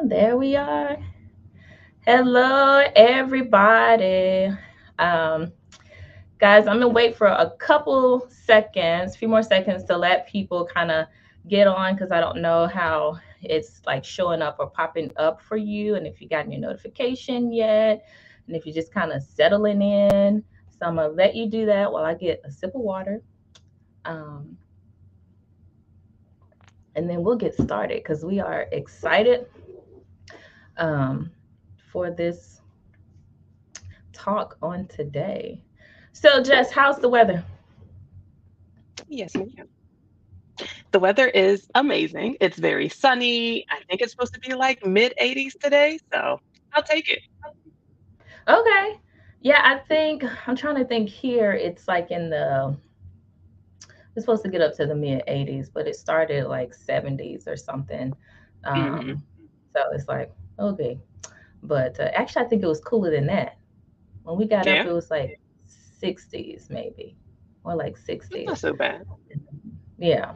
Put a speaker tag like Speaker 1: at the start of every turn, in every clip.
Speaker 1: There we are. Hello, everybody. Um, Guys, I'm gonna wait for a couple seconds, a few more seconds to let people kind of get on because I don't know how it's like showing up or popping up for you, and if you got your notification yet, and if you're just kind of settling in. So I'm gonna let you do that while I get a sip of water. Um, and then we'll get started because we are excited um, for this talk on today. So, Jess, how's the weather?
Speaker 2: Yes, ma'am. The weather is amazing. It's very sunny. I think it's supposed to be like mid 80s today, so I'll take it.
Speaker 1: Okay. Yeah, I think I'm trying to think here. It's like it's supposed to get up to the mid 80s, but it started like 70s or something.
Speaker 2: Hmm.
Speaker 1: Um, so it's like, okay. But actually, I think it was cooler than that. When we got up,
Speaker 2: Yeah,
Speaker 1: it was like 60s, maybe, or like
Speaker 2: that's not
Speaker 1: 60s.
Speaker 2: so bad.
Speaker 1: Yeah.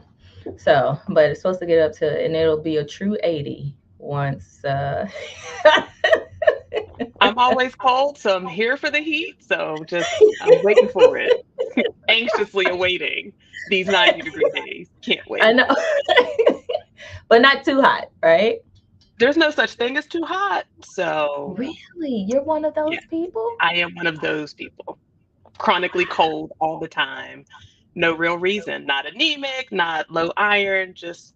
Speaker 1: So, but it's supposed to get up to, and it'll be a true 80 once.
Speaker 2: I'm always cold, so I'm here for the heat. So just I'm waiting for it, anxiously awaiting these 90-degree days. Can't
Speaker 1: I
Speaker 2: wait.
Speaker 1: know, but not too hot, right?
Speaker 2: There's no such thing as too hot. So,
Speaker 1: Really? You're one of
Speaker 2: yeah,
Speaker 1: those people?
Speaker 2: I am one of those people. Chronically cold all the time. No real reason. Not anemic, not low iron, just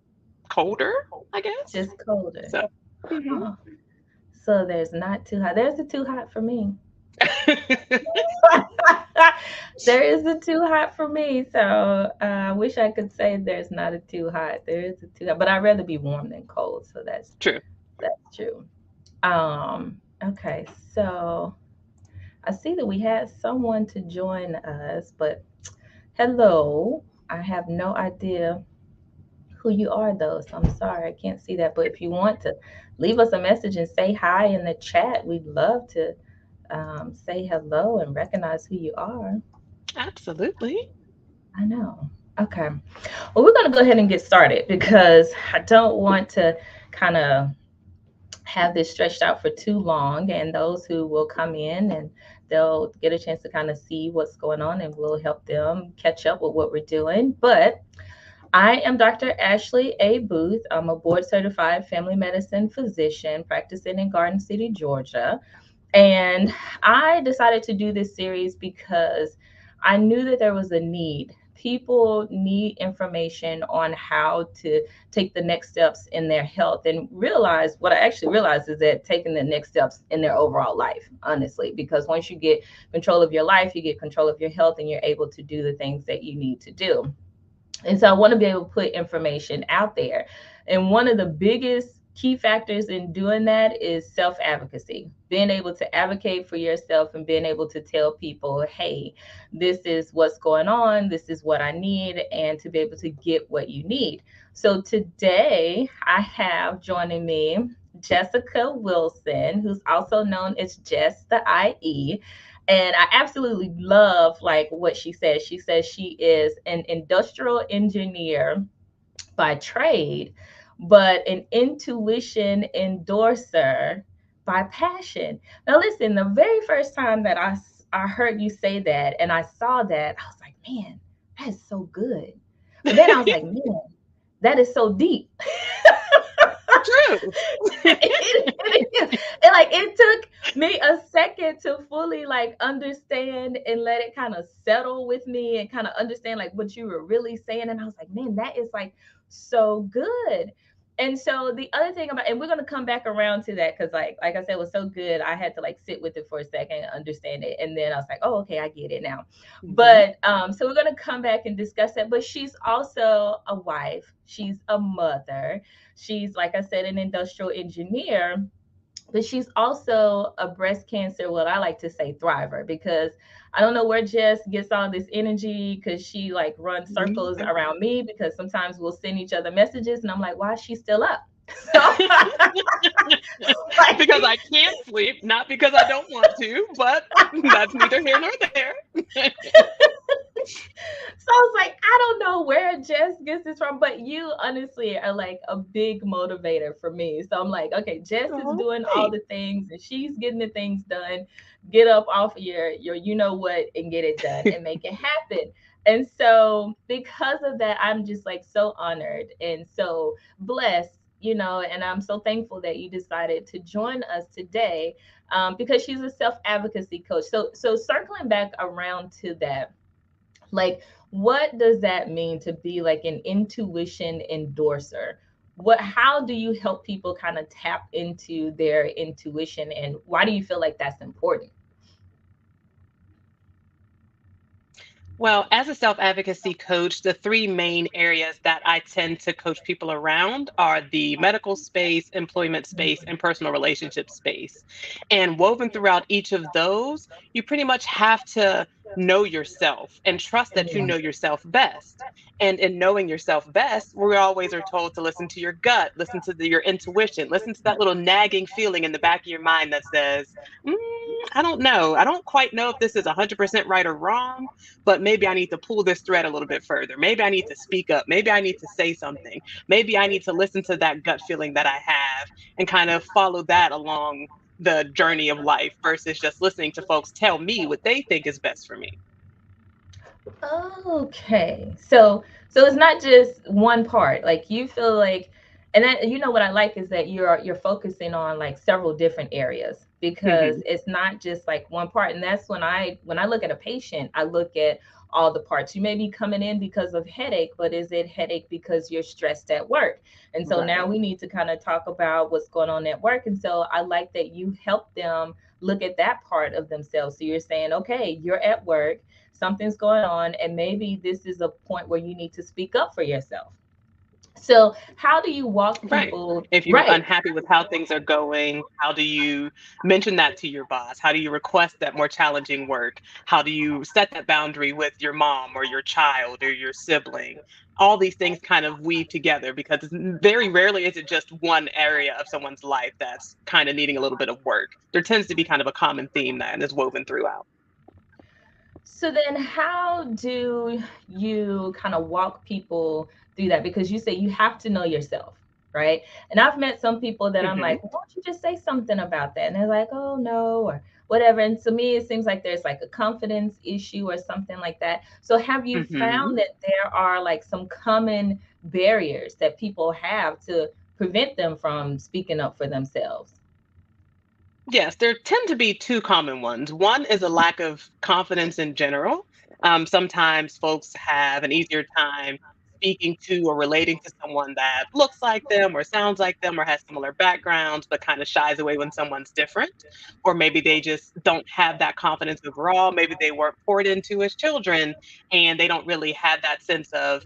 Speaker 2: colder, I guess.
Speaker 1: Just colder.
Speaker 2: So, mhm.
Speaker 1: Huh. So there's not too hot. There's a too hot for me. There is a too hot for me. So I wish I could say there's not a too hot. There is a too hot, but I'd rather be warm than cold. So
Speaker 2: True.
Speaker 1: that's true. Okay, so I see that we had someone to join us, but hello. I have no idea who you are though, so I'm sorry I can't see that. But if you want to leave us a message and say hi in the chat, we'd love to say hello and recognize who you are.
Speaker 2: Absolutely.
Speaker 1: I know. Okay. Well, we're going to go ahead and get started because I don't want to kind of have this stretched out for too long. And those who will come in and they'll get a chance to kind of see what's going on and we'll help them catch up with what we're doing. But I am Dr. Ashley A. Booth. I'm a board certified family medicine physician practicing in Garden City, Georgia. And I decided to do this series because I knew that there was a need. People need information on how to take the next steps in their health and realize what I actually realized is that taking the next steps in their overall life, honestly, because once you get control of your life, you get control of your health and you're able to do the things that you need to do. And so I want to be able to put information out there. And one of the biggest key factors in doing that is self advocacy, being able to advocate for yourself and being able to tell people, hey, this is what's going on, this is what I need, and to be able to get what you need. So today I have joining me Jessica Wilson, who's also known as Jess the IE. And I absolutely love like what she says. She says she is an industrial engineer by trade, but an intuition endorser by passion. Now listen, the very first time that I heard you say that and I saw that, I was like, man, that is so good. But then I was like, man, that is so deep.
Speaker 2: True.
Speaker 1: And like it took me a second to fully like understand and let it kind of settle with me and kind of understand like what you were really saying. And I was like, man, that is like so good. And so the other thing about, and we're gonna come back around to that because like I said, it was so good. I had to like sit with it for a second and understand it. And then I was like, oh, okay, I get it now.
Speaker 2: Hmm.
Speaker 1: But so we're gonna come back and discuss that. But she's also a wife, she's a mother, she's like I said, an industrial engineer, but she's also a breast cancer, what I like to say, thriver, because I don't know where Jess gets all this energy because she like runs circles around me because sometimes we'll send each other messages and I'm like, why is she still up? So
Speaker 2: Because
Speaker 1: like
Speaker 2: I can't sleep, not because I don't want to, but that's neither here nor there.
Speaker 1: So I was like, I don't know where Jess gets this from, but you honestly are like a big motivator for me. So I'm like, okay, Jess is
Speaker 2: Oh,
Speaker 1: doing all
Speaker 2: thanks.
Speaker 1: the things and she's getting the things done. Get up off of your you know what and get it done and make it happen. And so because of that, I'm just like so honored and so blessed, and I'm so thankful that you decided to join us today, because she's a self advocacy coach. So circling back around to that, like, what does that mean to be like an intuition endorser? How do you help people kind of tap into their intuition, and why do you feel like that's important?
Speaker 2: Well, as a self advocacy coach, the three main areas that I tend to coach people around are the medical space, employment space, and personal relationship space. And woven throughout each of those, you pretty much have to know yourself and trust that you know yourself best. And in knowing yourself best, we always are told to listen to your gut, listen to your intuition, listen to that little nagging feeling in the back of your mind that says, mm, I don't know. I don't quite know if this is 100% right or wrong, but maybe I need to pull this thread a little bit further. Maybe I need to speak up. Maybe I need to say something. Maybe I need to listen to that gut feeling that I have and kind of follow that along the journey of life versus just listening to folks tell me what they think is best for me.
Speaker 1: Okay. So it's not just one part. Like you feel like, and that, what I like is that you're focusing on like several different areas, because
Speaker 2: Hmm.
Speaker 1: it's not just like one part. And that's when I look at a patient, I look at all the parts. You may be coming in because of headache, but is it headache because you're stressed at work? And so now
Speaker 2: Right.
Speaker 1: we need to kind of talk about what's going on at work. And so I like that you help them look at that part of themselves. So you're saying, okay, you're at work, something's going on, and maybe this is a point where you need to speak up for yourself. So how do you walk
Speaker 2: Right.
Speaker 1: people
Speaker 2: If you're
Speaker 1: right?
Speaker 2: unhappy with how things are going, how do you mention that to your boss? How do you request that more challenging work? How do you set that boundary with your mom or your child or your sibling? All these things kind of weave together because very rarely is it just one area of someone's life that's kind of needing a little bit of work. There tends to be kind of a common theme that is woven throughout.
Speaker 1: So then how do you kind of walk people through that? Because you say you have to know yourself, right? And I've met some people that I'm
Speaker 2: Hmm.
Speaker 1: like, well, why don't you just say something about that? And they're like, oh no, or whatever. And to me, it seems like there's like a confidence issue or something like that. So have you
Speaker 2: Hmm.
Speaker 1: found that there are like some common barriers that people have to prevent them from speaking up for themselves?
Speaker 2: Yes, there tend to be two common ones. One is a lack of confidence in general. Sometimes folks have an easier time speaking to or relating to someone that looks like them or sounds like them or has similar backgrounds, but kind of shies away when someone's different. Or maybe they just don't have that confidence overall. Maybe they weren't poured into as children and they don't really have that sense of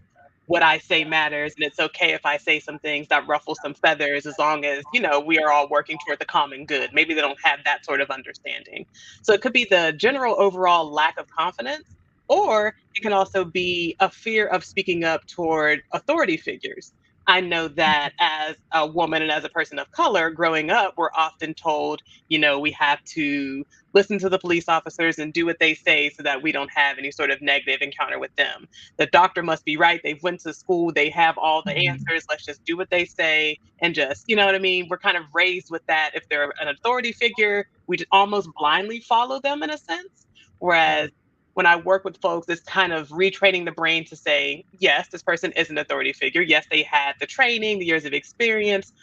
Speaker 2: what I say matters, and it's okay if I say some things that ruffle some feathers as long as, we are all working toward the common good. Maybe they don't have that sort of understanding. So it could be the general overall lack of confidence, or it can also be a fear of speaking up toward authority figures. I know that as a woman and as a person of color growing up, we're often told, we have to listen to the police officers and do what they say so that we don't have any sort of negative encounter with them. The doctor must be right. They've went to school. They have all the
Speaker 1: Mhm.
Speaker 2: answers. Let's just do what they say and just, you know what I mean? We're kind of raised with that. If they're an authority figure, we just almost blindly follow them in a sense. Whereas when I work with folks, it's kind of retraining the brain to say, yes, this person is an authority figure. Yes, they had the training, the years of experience,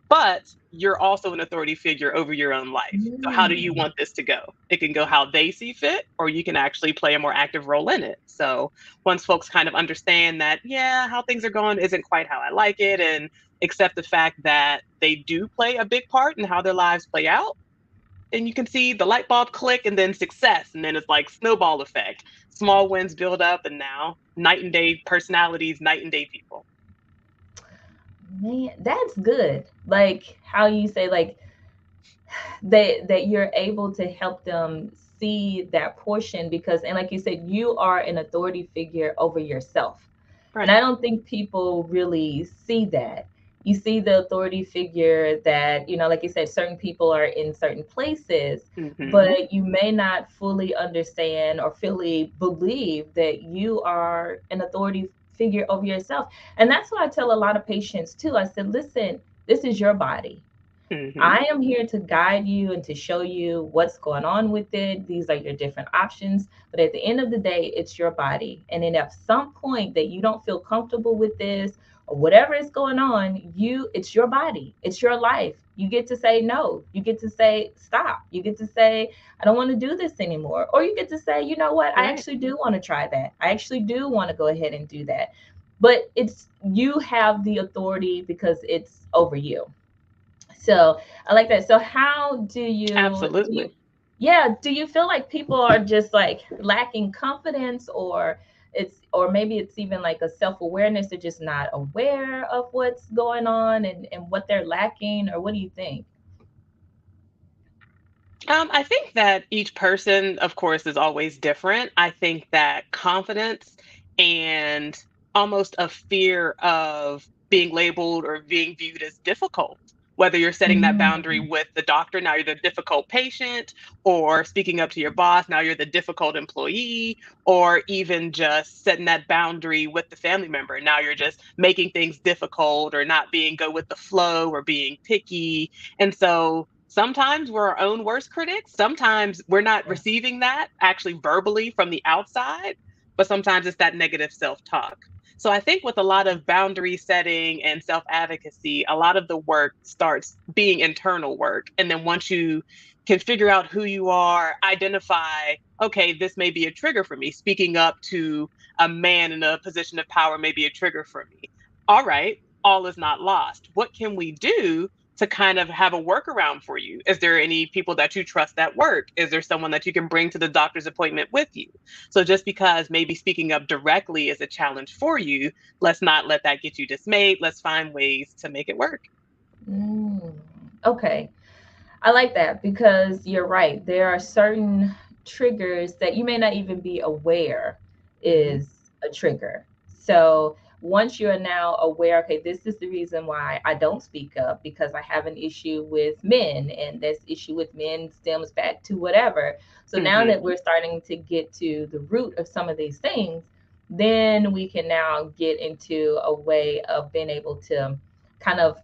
Speaker 2: but you're also an authority figure over your own life. So how do you
Speaker 1: Mm.
Speaker 2: want this to go? It can go how they see fit, or you can actually play a more active role in it. So once folks kind of understand that, yeah, how things are going isn't quite how I like it, and accept the fact that they do play a big part in how their lives play out, and you can see the light bulb click and then success. And then it's like snowball effect. Small wins build up, and now night and day personalities, night and day people.
Speaker 1: Man, that's good. Like how you say, like that you're able to help them see that portion, because, and like you said, you are an authority figure over yourself. And
Speaker 2: Right.
Speaker 1: I don't think people really see that. You see the authority figure that, like you said, certain people are in certain places,
Speaker 2: Hmm.
Speaker 1: but you may not fully understand or fully believe that you are an authority figure over yourself. And that's why I tell a lot of patients too. I said, listen, this is your body.
Speaker 2: Hmm.
Speaker 1: I am here to guide you and to show you what's going on with it. These are your different options. But at the end of the day, it's your body. And then at some point that you don't feel comfortable with this or whatever is going on, it's your body. It's your life. You get to say no. You get to say stop. You get to say, I don't want to do this anymore. Or you get to say, you know what, I
Speaker 2: Right.
Speaker 1: actually do want to try that. I actually do want to go ahead and do that. But it's you have the authority because it's over you. So I like that. So how do you,
Speaker 2: Absolutely.
Speaker 1: yeah, do you feel like people are just like lacking confidence, or maybe it's even like a self-awareness, they're just not aware of what's going on and what they're lacking, or what do you think?
Speaker 2: I think that each person, of course, is always different. I think that confidence and almost a fear of being labeled or being viewed as difficult, whether you're setting that boundary
Speaker 1: Mm,
Speaker 2: with the doctor, now you're the difficult patient, or speaking up to your boss, now you're the difficult employee, or even just setting that boundary with the family member, now you're just making things difficult or not being go with the flow or being picky. And so sometimes we're our own worst critics. Sometimes we're not
Speaker 1: yeah.
Speaker 2: receiving that actually verbally from the outside, but sometimes it's that negative self talk. So I think with a lot of boundary setting and self advocacy, a lot of the work starts being internal work. And then once you can figure out who you are, identify, okay, this may be a trigger for me. Speaking up to a man in a position of power may be a trigger for me. All right, all is not lost. What can we do to kind of have a workaround for you? Is there any people that you trust at work? Is there someone that you can bring to the doctor's appointment with you? So just because maybe speaking up directly is a challenge for you, let's not let that get you dismayed. Let's find ways to make it work.
Speaker 1: Mm, okay. I like that because you're right. There are certain triggers that you may not even be aware
Speaker 2: Hmm.
Speaker 1: is a trigger. So once you are now aware, okay, this is the reason why I don't speak up, because I have an issue with men, and this issue with men stems back to whatever. So now that
Speaker 2: Hmm.
Speaker 1: we're starting to get to the root of some of these things, then we can now get into a way of being able to kind of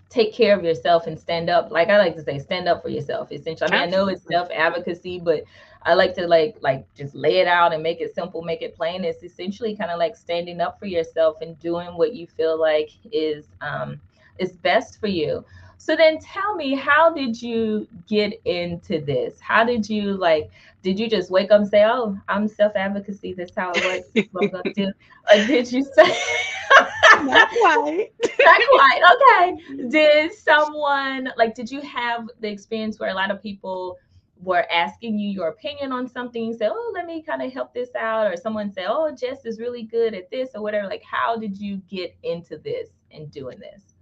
Speaker 1: take care of yourself and stand up. Like I like to say, stand up for yourself. Essentially, I mean, I know it's
Speaker 2: Absolutely.
Speaker 1: self advocacy, but I like to like just lay it out and make it simple, make it plain. It's essentially kind of like standing up for yourself and doing what you feel like is best for you. So then tell me, how did you get into this? How did you like, did you just wake up and say, oh, I'm self advocacy, that's how it works, this is what I'm gonna do? Or did you say
Speaker 2: Not quite.
Speaker 1: not quite. Okay. Did someone like did you have the experience where a lot of people were asking you your opinion on something? You say, "Oh, let me kind of help this out," or someone say, "Oh, Jess is really good at this," or whatever. Like, how did you get into this and doing this?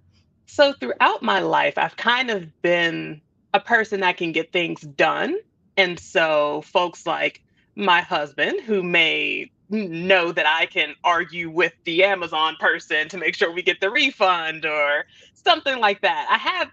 Speaker 2: So throughout my life, I've kind of been a person that can get things done. And so folks like my husband, who may know that I can argue with the Amazon person to make sure we get the refund or something like that. I have,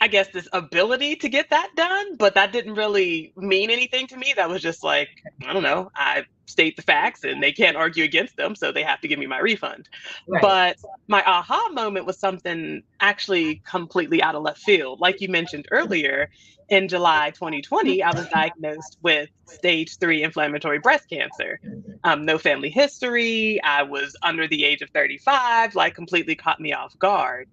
Speaker 2: I guess, this ability to get that done, but that didn't really mean anything to me. That was just like, I don't know, I state the facts and they can't argue against them, so they have to give me my refund.
Speaker 1: Right.
Speaker 2: But my aha moment was something actually completely out of left field. Like you mentioned earlier, in July 2020, I was diagnosed with stage 3 inflammatory breast cancer. No family history. I was under the age of 35, like completely caught me off guard.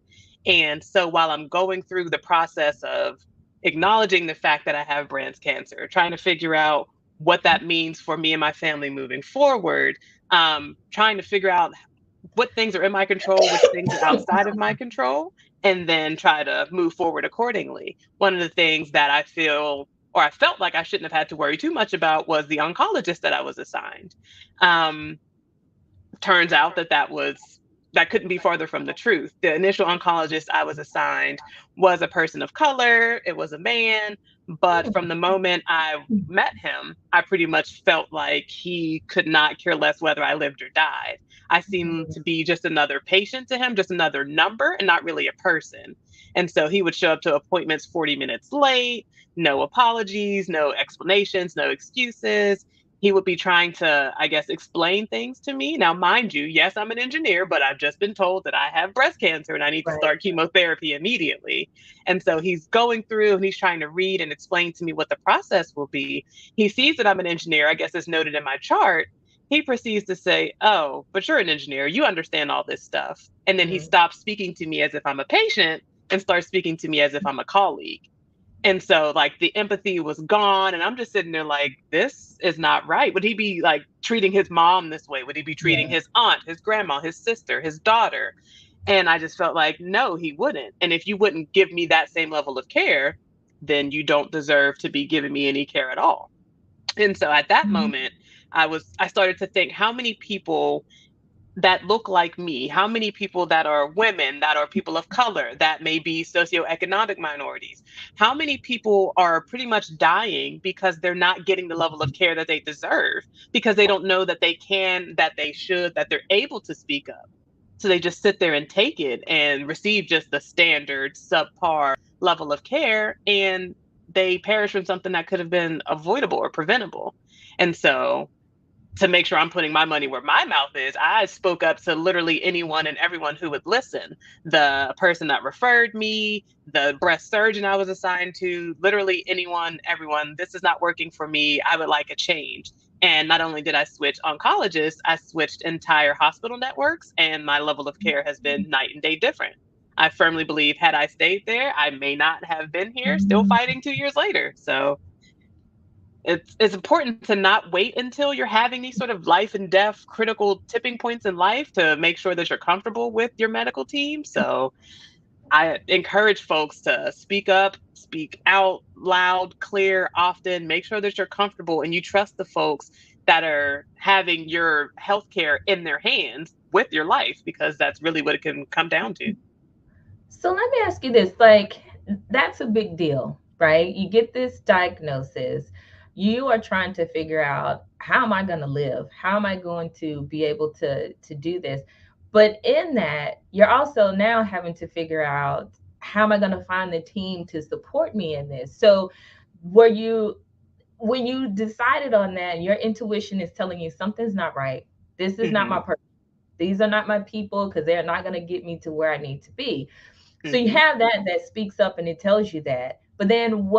Speaker 2: And so while I'm going through the process of acknowledging the fact that I have breast cancer, trying to figure out what that means for me and my family moving forward, trying to figure out what things are in my control, which things are outside of my control, and then try to move forward accordingly. One of the things that I feel or I felt like I shouldn't have had to worry too much about was the oncologist that I was assigned. Um, Turns out that that was that couldn't be farther from the truth. The initial oncologist I was assigned was a person of color, it was a man, but from the moment I met him, I pretty much felt like he could not care less whether I lived or died. I seemed to be just another patient to him, just another number, and not really a person. And so he would show up to appointments 40 minutes late, no apologies, no explanations, no excuses. He would be trying to, I guess, explain things to me. Now, mind you, yes, I'm an engineer, but I've just been told that I have breast cancer and I need to
Speaker 1: Right.
Speaker 2: start chemotherapy immediately. And so he's going through and he's trying to read and explain to me what the process will be. He sees that I'm an engineer, I guess it's noted in my chart. He proceeds to say, "Oh, but you're an engineer. You understand all this stuff." And then he
Speaker 1: Mm.
Speaker 2: stops speaking to me as if I'm a patient and starts speaking to me as if I'm a colleague. And so, like, the empathy was gone, and I'm just sitting there like, this is not right. Would he be like treating his mom this way? Would he be treating
Speaker 1: Yeah.
Speaker 2: his aunt, his grandma, his sister, his daughter? And I just felt like, no, he wouldn't. And if you wouldn't give me that same level of care, then you don't deserve to be giving me any care at all. And so at that
Speaker 1: Mhm.
Speaker 2: moment, I started to think, how many people that look like me, how many people that are women, that are people of color, that may be socioeconomic minorities, how many people are pretty much dying because they're not getting the level of care that they deserve, because they don't know that they can, that they should, that they're able to speak up. So they just sit there and take it and receive just the standard subpar level of care, and they perish from something that could have been avoidable or preventable. And so, to make sure I'm putting my money where my mouth is, I spoke up to literally anyone and everyone who would listen. The person that referred me, the breast surgeon I was assigned to, literally anyone, everyone. This is not working for me. I would like a change. And not only did I switch oncologists, I switched entire hospital networks, and my level of care has been night and day different. I firmly believe, had I stayed there, I may not have been here still
Speaker 1: Mhm.
Speaker 2: fighting 2 years later. So it's important to not wait until you're having these sort of life and death critical tipping points in life to make sure that you're comfortable with your medical team. So I encourage folks to speak up, speak out loud, clear, often, make sure that you're comfortable and you trust the folks that are having your healthcare in their hands with your life, because that's really what it can come down to.
Speaker 1: So let me ask you this, like, that's a big deal, right? You get this diagnosis. You are trying to figure out, how am I going to live? How am I going to be able to do this? But in that, you're also now having to figure out, how am I going to find the team to support me in this? So were you, when you decided on that, your intuition is telling you something's not right. This is not my
Speaker 2: Hmm.
Speaker 1: person. These are not my people, because they're not going to get me to where I need to be. So you
Speaker 2: Hmm.
Speaker 1: have that that speaks up and it tells you that. But then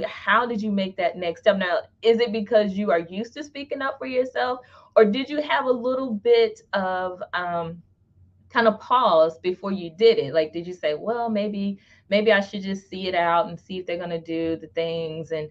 Speaker 1: how did you make that next step? Now, is it because you are used to speaking up for yourself, or did you have a little bit of kind of pause before you did it? Like, did you say, well, maybe I should just see it out and see if they're going to do the things and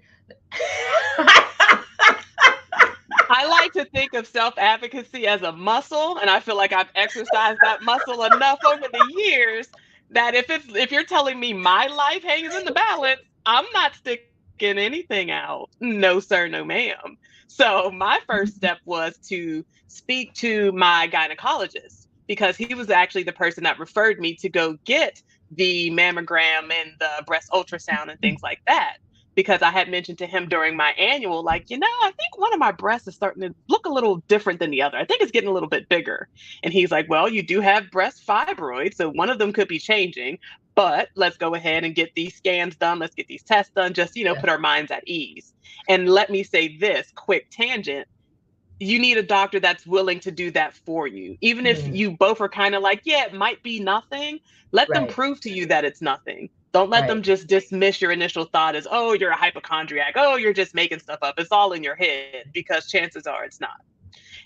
Speaker 2: I like to think of self advocacy as a muscle, and I feel like I've exercised that muscle enough over the years that if you're telling me my life hangs in the balance, I'm not sticking anything out. No, sir, no, ma'am. So my first step was to speak to my gynecologist, because he was actually the person that referred me to go get the mammogram and the breast ultrasound and things like that, because I had mentioned to him during my annual, like, I think one of my breasts is starting to look a little different than the other. I think it's getting a little bit bigger. And he's like, well, you do have breast fibroids, so one of them could be changing, but let's go ahead and get these scans done. Let's get these tests done, just,
Speaker 1: yeah.
Speaker 2: put our minds at ease. And let me say this quick tangent: you need a doctor that's willing to do that for you. Even if
Speaker 1: Mhm.
Speaker 2: you both are kind of like, yeah, it might be nothing, let them
Speaker 1: Right,
Speaker 2: prove to you that it's nothing. Don't let
Speaker 1: right.
Speaker 2: them just dismiss your initial thought as, oh, you're a hypochondriac. Oh, you're just making stuff up. It's all in your head, because chances are it's not.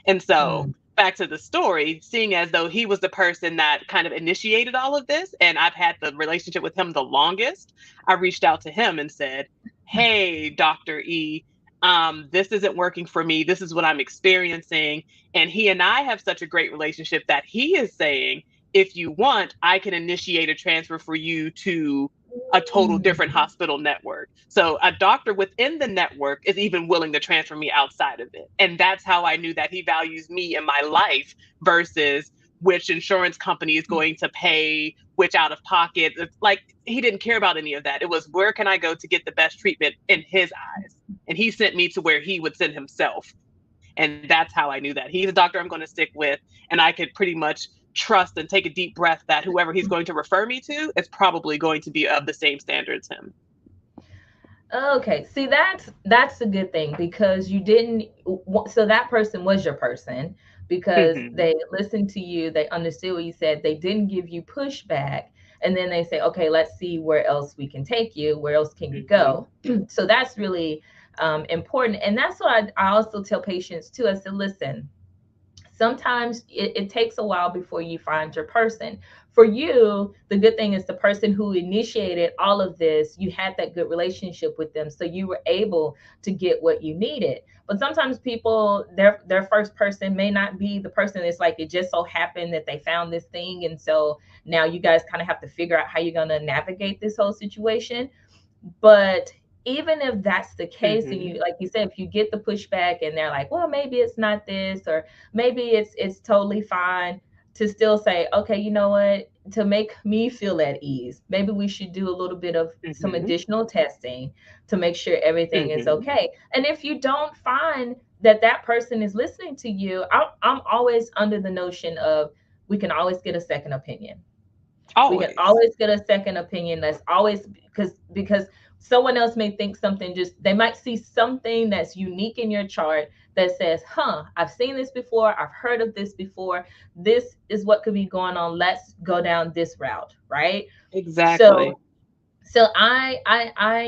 Speaker 2: And so,
Speaker 1: Mm.
Speaker 2: back to the story, seeing as though he was the person that kind of initiated all of this, and I've had the relationship with him the longest, I reached out to him and said, hey, Dr. E, this isn't working for me. This is what I'm experiencing. And he and I have such a great relationship that he is saying, if you want, I can initiate a transfer for you to a total
Speaker 1: Mm.
Speaker 2: different hospital network. So a doctor within the network is even willing to transfer me outside of it. And that's how I knew that he values me and my life versus which insurance company is going to pay which out of pocket. It's like he didn't care about any of that. It was, where can I go to get the best treatment in his eyes? And he sent me to where he would send himself. And that's how I knew that he's a doctor I'm going to stick with. And I could pretty much trust and take a deep breath that whoever he's going to refer me to is probably going to be of the same standard as him.
Speaker 1: Okay, see that's a good thing because you didn't. So that person was your person because
Speaker 2: Mm-hmm.
Speaker 1: they listened to you, they understood what you said, they didn't give you pushback, and then they say, okay, let's see where else we can take you, where else can you
Speaker 2: Mm-hmm.
Speaker 1: go? So that's really important, and that's what I also tell patients too. I said, listen, sometimes it takes a while before you find your person. For you, the good thing is the person who initiated all of this, you had that good relationship with them, so you were able to get what you needed. But sometimes people, their first person may not be the person. It's like it just so happened that they found this thing, and so now you guys kind of have to figure out how you're going to navigate this whole situation. But even if that's the case, and
Speaker 2: Mm-hmm.
Speaker 1: you, like you said, if you get the pushback and they're like, well, maybe it's not this, or maybe it's totally fine, to still say, okay, you know what, to make me feel at ease, maybe we should do a little bit of some
Speaker 2: Mm-hmm.
Speaker 1: additional testing to make sure everything is
Speaker 2: Mm-hmm.
Speaker 1: okay. And if you don't find that that person is listening to you, I'm always under the notion of we can always get a second opinion. We can
Speaker 2: Always.
Speaker 1: always get a second opinion. That's always because someone else may think something, just they might see something that's unique in your chart that says, huh, I've seen this before, I've heard of this before, this is what could be going on, let's go down this route, right? So
Speaker 2: Exactly.
Speaker 1: so I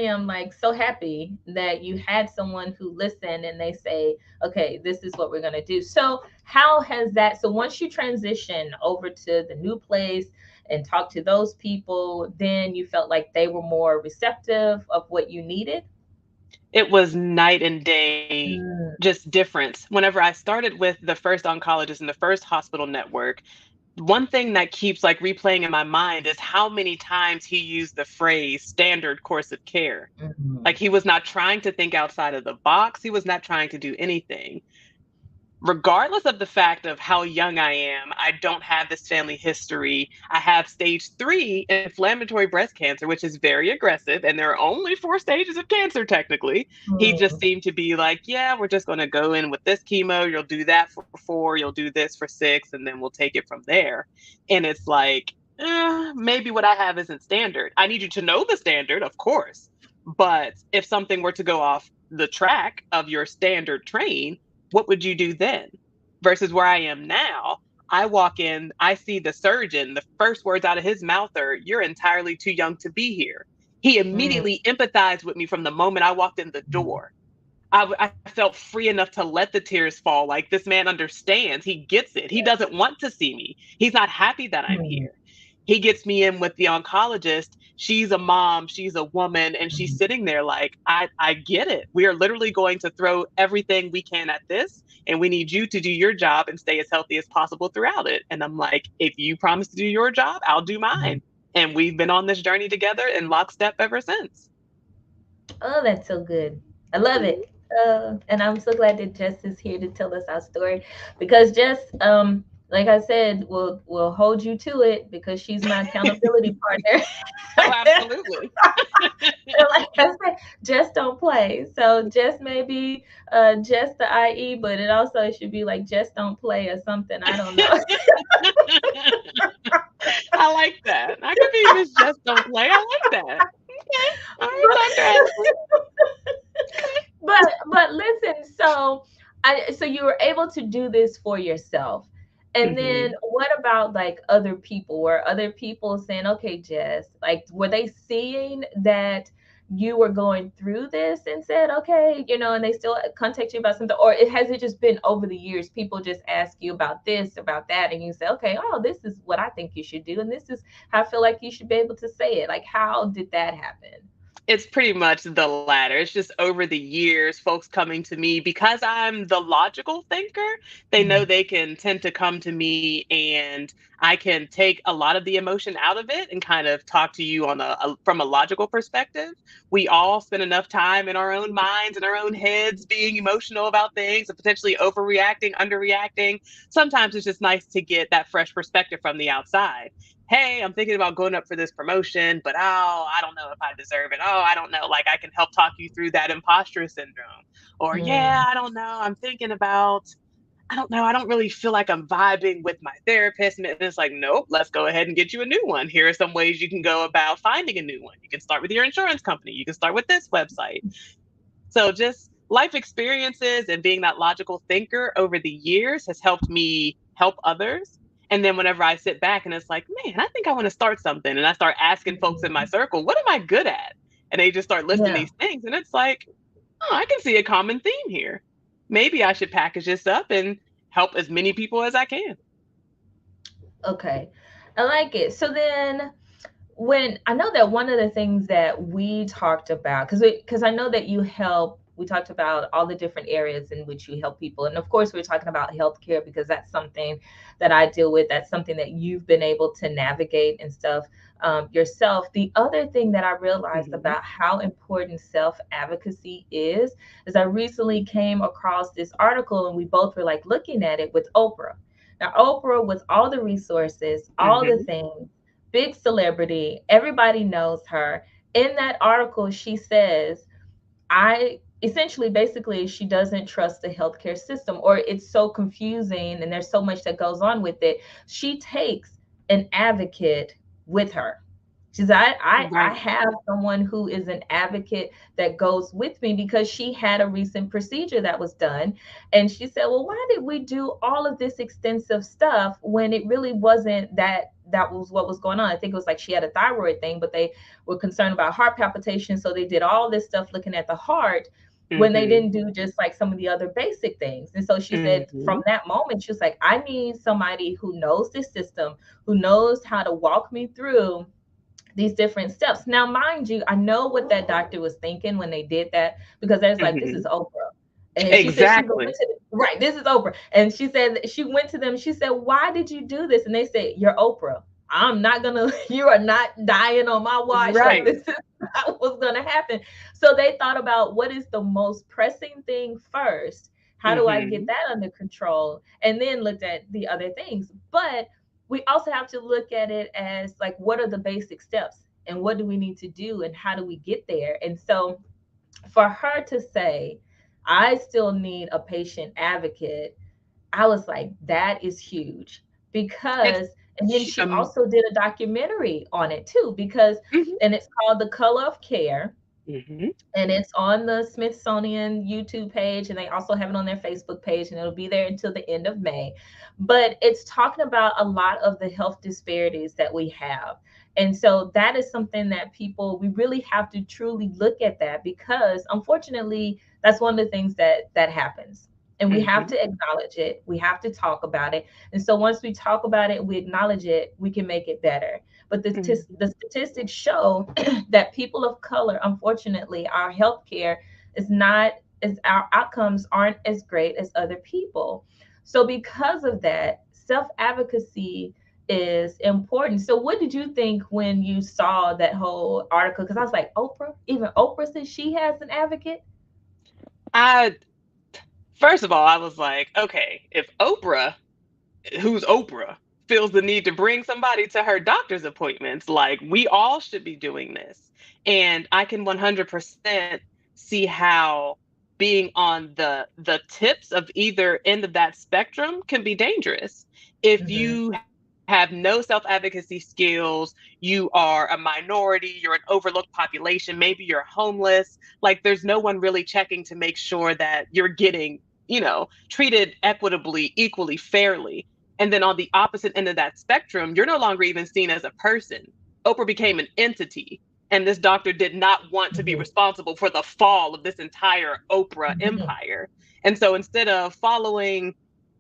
Speaker 1: am like so happy that you had someone who listened and they say, okay, this is what we're gonna do. So how has that, so once you transition over to the new place and talk to those people, then you felt like they were more receptive of what you needed?
Speaker 2: It was night and day,
Speaker 1: Mm,
Speaker 2: just difference. Whenever I started with the first oncologist in the first hospital network, one thing that keeps like replaying in my mind is how many times he used the phrase standard course of care.
Speaker 1: mhm,
Speaker 2: Like he was not trying to think outside of the box. He was not trying to do anything. Regardless of the fact of how young I am, I don't have this family history. I have stage 3 inflammatory breast cancer, which is very aggressive. And there are only 4 stages of cancer, technically. He just
Speaker 1: mm,
Speaker 2: seemed to be like, yeah, we're just going to go in with this chemo. You'll do that for 4, you'll do this for 6, and then we'll take it from there. And it's like, maybe what I have isn't standard. I need you to know the standard, of course. But if something were to go off the track of your standard train, what would you do then? Versus where I am now, I walk in, I see the surgeon, the first words out of his mouth are, "You're entirely too young to be here." He
Speaker 1: mm,
Speaker 2: immediately empathized with me from the moment I walked in the
Speaker 1: mm,
Speaker 2: door. I felt free enough to let the tears fall. Like, this man understands. He gets it. He doesn't want to see me. He's not happy that I'm
Speaker 1: mm,
Speaker 2: here. He gets me in with the oncologist. She's a mom, she's a woman, and she's
Speaker 1: mm.
Speaker 2: sitting there like, I get it. We are literally going to throw everything we can at this, and we need you to do your job and stay as healthy as possible throughout it. And I'm like, if you promise to do your job, I'll do
Speaker 1: Mm.
Speaker 2: mine. And we've been on this journey together in lockstep ever since.
Speaker 1: Oh, that's so good. I love it. And I'm so glad that Jess is here to tell us our story because Jess, like I said, will hold you to it because she's my accountability partner.
Speaker 2: Oh, absolutely.
Speaker 1: Like I said, Jess don't play. So Jess may be Jess the IE, but it also should be like Jess don't play or something. I don't know.
Speaker 2: I like that. I could be Miss Just Don't Play. I like that. Okay. All right, Dr. Ashley. Okay.
Speaker 1: But listen, so you were able to do this for yourself. And then
Speaker 2: Hmm.
Speaker 1: what about like other people? Were other people saying, okay, Jess, like were they seeing that you were going through this and said, okay, and they still contact you about something? Or has it just been over the years, people just ask you about this, about that, and you say, okay, oh, this is what I think you should do, and this is how I feel like you should be able to say it. Like how did that happen?
Speaker 2: It's pretty much the latter. It's just over the years, folks coming to me because I'm the logical thinker. They know
Speaker 1: Mhm.
Speaker 2: they can tend to come to me and I can take a lot of the emotion out of it and kind of talk to you on from a logical perspective. We all spend enough time in our own minds and our own heads being emotional about things and potentially overreacting, underreacting. Sometimes it's just nice to get that fresh perspective from the outside. Hey, I'm thinking about going up for this promotion, but oh, I don't know if I deserve it. Oh, I don't know. Like I can help talk you through that imposter syndrome. Or yeah,
Speaker 1: Mm,
Speaker 2: I don't know. I'm thinking about, I don't know. I don't really feel like I'm vibing with my therapist. And it's like, nope, let's go ahead and get you a new one. Here are some ways you can go about finding a new one. You can start with your insurance company. You can start with this website. So just life experiences and being that logical thinker over the years has helped me help others. And then whenever I sit back and it's like, man, I think I want to start something. And I start asking folks in my
Speaker 1: mhm.
Speaker 2: circle, what am I good at? And they just start listing
Speaker 1: Yeah.
Speaker 2: these things. And it's like, oh, I can see a common theme here. Maybe I should package this up and help as many people as I can.
Speaker 1: Okay. I like it. So then when I know that one of the things that we talked about, because I know that you help, we talked about all the different areas in which you help people, and of course we're talking about healthcare because that's something that I deal with. That's something that you've been able to navigate and stuff yourself. The other thing that I realized
Speaker 2: Hmm.
Speaker 1: about how important self advocacy is I recently came across this article, and we both were like looking at it with Oprah. Now, Oprah, with all the resources, all the
Speaker 2: Hmm.
Speaker 1: things, big celebrity, everybody knows her. In that article, she says, I essentially basically she doesn't trust the healthcare system, or it's so confusing and there's so much that goes on with it. She takes an advocate with her. She's I
Speaker 2: Right.
Speaker 1: have someone who is an advocate that goes with me because she had a recent procedure that was done. And she said, well, why did we do all of this extensive stuff when it really wasn't that was what was going on? I think it was like she had a thyroid thing, but they were concerned about heart palpitations. So they did all this stuff looking at the heart when they
Speaker 2: Hmm.
Speaker 1: didn't do just like some of the other basic things. And so she said from
Speaker 2: Hmm.
Speaker 1: that moment, she was like, I need somebody who knows this system, who knows how to walk me through these different steps. Now, mind you, I know what that doctor was thinking when they did that because there's like, this is
Speaker 2: Hmm.
Speaker 1: Oprah. And she said she went
Speaker 2: Exactly.
Speaker 1: to right, this is Oprah. And she said she went to them, she said, why did you do this? And they said, you're Oprah. I'm not gonna, you are not dying on my watch. Like
Speaker 2: Right.
Speaker 1: this is not what's gonna happen. So they thought about what is the most pressing thing first. How do I get
Speaker 2: Hmm.
Speaker 1: that under control? And then looked at the other things. But we also have to look at it as like, what are the basic steps and what do we need to do and how do we get there? And so for her to say, I still need a patient advocate, I was like, that is huge
Speaker 2: It's
Speaker 1: because, and then she also did a documentary on it too, because,
Speaker 2: mhm,
Speaker 1: and it's called The Color of Care,
Speaker 2: mhm,
Speaker 1: and it's on the Smithsonian YouTube page, and they also have it on their Facebook page, and it'll be there until the end of May. But it's talking about a lot of the health disparities that we have. And so that is something that people, we really have to truly look at that, because unfortunately that's one of the things that happens. And we have
Speaker 2: mhm,
Speaker 1: to acknowledge it. We have to talk about it. And so once we talk about it, we acknowledge it, we can make it better. But
Speaker 2: mhm,
Speaker 1: the statistics show that people of color, unfortunately, our healthcare is not as, our outcomes aren't as great as other people. So because of that, self-advocacy is important. So what did you think when you saw that whole article? Because I was like, Oprah, even Oprah says she has an advocate.
Speaker 2: I first of all, I was like, okay, if Oprah, who's Oprah, feels the need to bring somebody to her doctor's appointments, like we all should be doing this. And I can 100% see how being on the tips of either end of that spectrum can be dangerous. If
Speaker 1: Mm-hmm.
Speaker 2: you have no self-advocacy skills, you are a minority, you're an overlooked population, maybe you're homeless, like there's no one really checking to make sure that you're getting, treated equitably, equally, fairly. And then on the opposite end of that spectrum, you're no longer even seen as a person. Oprah became an entity. And this doctor did not want to be
Speaker 1: Mm-hmm.
Speaker 2: responsible for the fall of this entire Oprah empire. And so instead of following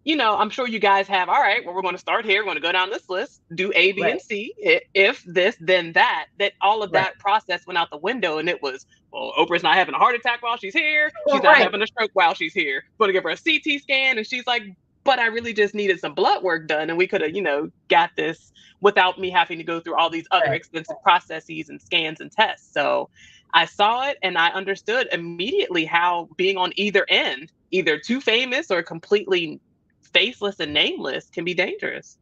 Speaker 2: I'm sure you guys have, all right, well, we're going to start here. We're going to go down this list, do A, B,
Speaker 1: Right,
Speaker 2: and C. If this, then that all of
Speaker 1: right,
Speaker 2: that process went out the window. And it was, well, Oprah's not having a heart attack while she's here. She's not
Speaker 1: right.
Speaker 2: having a stroke while she's here. Going to give her a CT scan. And she's like, but I really just needed some blood work done. And we could have, got this without me having to go through all these other
Speaker 1: Right.
Speaker 2: expensive processes and scans and tests. So I saw it and I understood immediately how being on either end, either too famous or completely faceless and nameless, can be dangerous.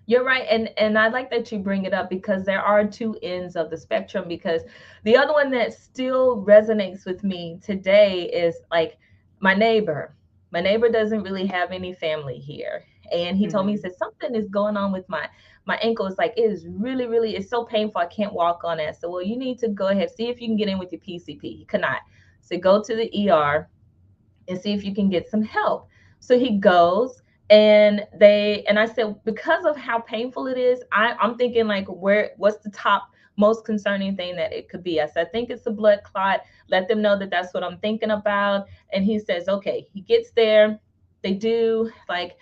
Speaker 1: You're right, and I like that you bring it up because there are two ends of the spectrum. Because the other one that still resonates with me today is like my neighbor. My neighbor doesn't really have any family here, and he told me, he
Speaker 2: Mm-hmm.
Speaker 1: said something is going on with my ankle. It's like it is really, really, it's so painful. I can't walk on it. So, well, you need to go ahead, see if you can get in with your PCP. He could not. So go to the ER and see if you can get some help. So he goes, and I said, because of how painful it is, I'm thinking like, what's the top most concerning thing that it could be? I said, I think it's a blood clot. Let them know that that's what I'm thinking about. And he says, okay. He gets there. They do like,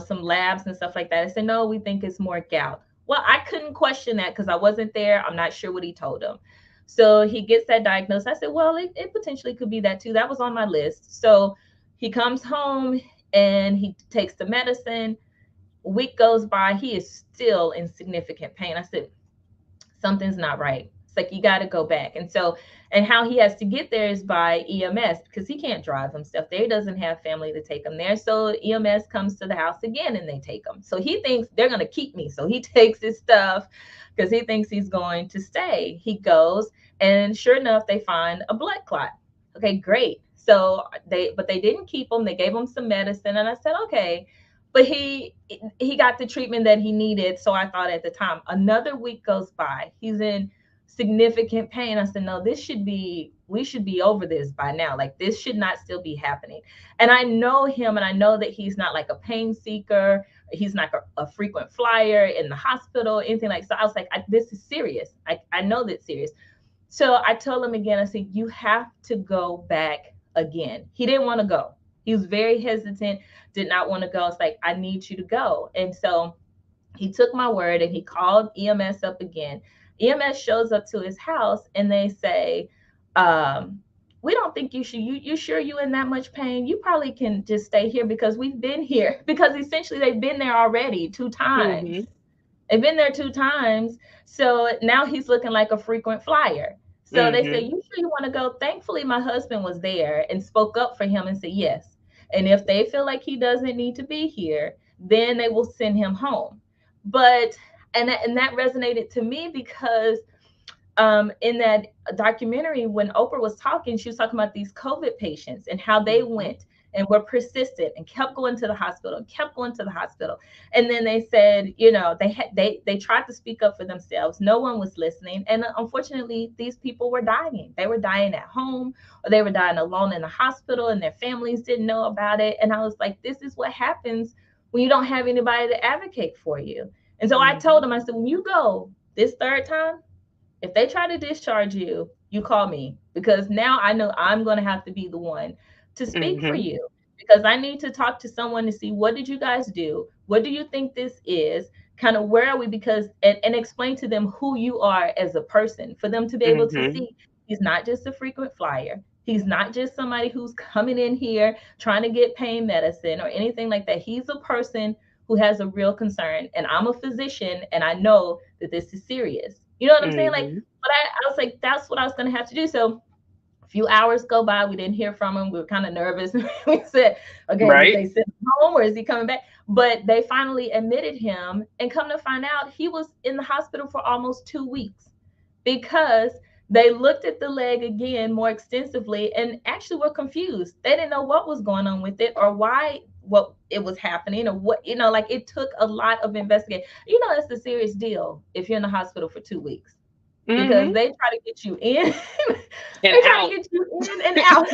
Speaker 1: some labs and stuff like that. I said, no, we think it's more gout. Well, I couldn't question that because I wasn't there. I'm not sure what he told him. So he gets that diagnosis. I said, well, it potentially could be that too. That was on my list. So he comes home and he takes the medicine. A week goes by. He is still in significant pain. I said, something's not right. It's like, you got to go back. And so, and how he has to get there is by EMS because he can't drive himself there. He doesn't have family to take him there. So EMS comes to the house again and they take him. So he thinks they're going to keep me. So he takes his stuff because he thinks he's going to stay. He goes, and sure enough, they find a blood clot. Okay, great. So but they didn't keep him. They gave him some medicine. And I said, okay, but he got the treatment that he needed. So I thought at the time. Another week goes by. He's in significant pain. I said, no, we should be over this by now. Like, this should not still be happening. And I know him, and I know that he's not like a pain seeker. He's not a frequent flyer in the hospital, anything like. So I was like, this is serious. I know that's serious. So I told him again, I said, you have to go back again. He didn't want to go. He was very hesitant, did not want to go. It's like, I need you to go. And so he took my word and he called EMS up again. EMS shows up to his house and they say, we don't think you should, you sure you in that much pain? You probably can just stay here because we've been here. Because essentially they've been there already 2 times.
Speaker 2: Mm-hmm.
Speaker 1: They've been there 2 times. So now he's looking like a frequent flyer. So they say,
Speaker 2: Mm-hmm.
Speaker 1: you sure you want to go? Thankfully, my husband was there and spoke up for him and said, yes. And if they feel like he doesn't need to be here, then they will send him home. But, and that resonated to me because in that documentary, when Oprah was talking, she was talking about these COVID patients and how they
Speaker 2: Mm-hmm.
Speaker 1: went and were persistent and kept going to the hospital and kept going to the hospital. And then they said, they tried to speak up for themselves. No one was listening. And unfortunately, these people were dying. They were dying at home, or they were dying alone in the hospital, and their families didn't know about it. And I was like, this is what happens when you don't have anybody to advocate for you. And so I
Speaker 2: Mm-hmm.
Speaker 1: told him, I said, when you go this third time, if they try to discharge you, you call me, because now I know I'm going to have to be the one to speak for
Speaker 2: Mm-hmm.
Speaker 1: you, because I need to talk to someone to see, what did you guys do? What do you think this is? Kind of, where are we? Because, and explain to them who you are as a person, for them to be able to
Speaker 2: Mm-hmm.
Speaker 1: see he's not just a frequent flyer. He's not just somebody who's coming in here trying to get pain medicine or anything like that. He's a person who has a real concern. And I'm a physician and I know that this is serious. You know what I'm saying? Like,
Speaker 2: Mm-hmm.
Speaker 1: but I was like, that's what I was going to have to do. So a few hours go by. We didn't hear from him. We were kind of nervous. We said, okay, did
Speaker 2: Right.
Speaker 1: they send him home or is he coming back? But they finally admitted him, and come to find out, he was in the hospital for almost 2 weeks because they looked at the leg again more extensively and actually were confused. They didn't know what was going on with it or why, what it was happening, or what, like, it took a lot of investigation. It's a serious deal if you're in the hospital for 2 weeks, because
Speaker 2: Mm-hmm.
Speaker 1: they try to get you in.
Speaker 2: And
Speaker 1: They try to
Speaker 2: out.
Speaker 1: get you in and out.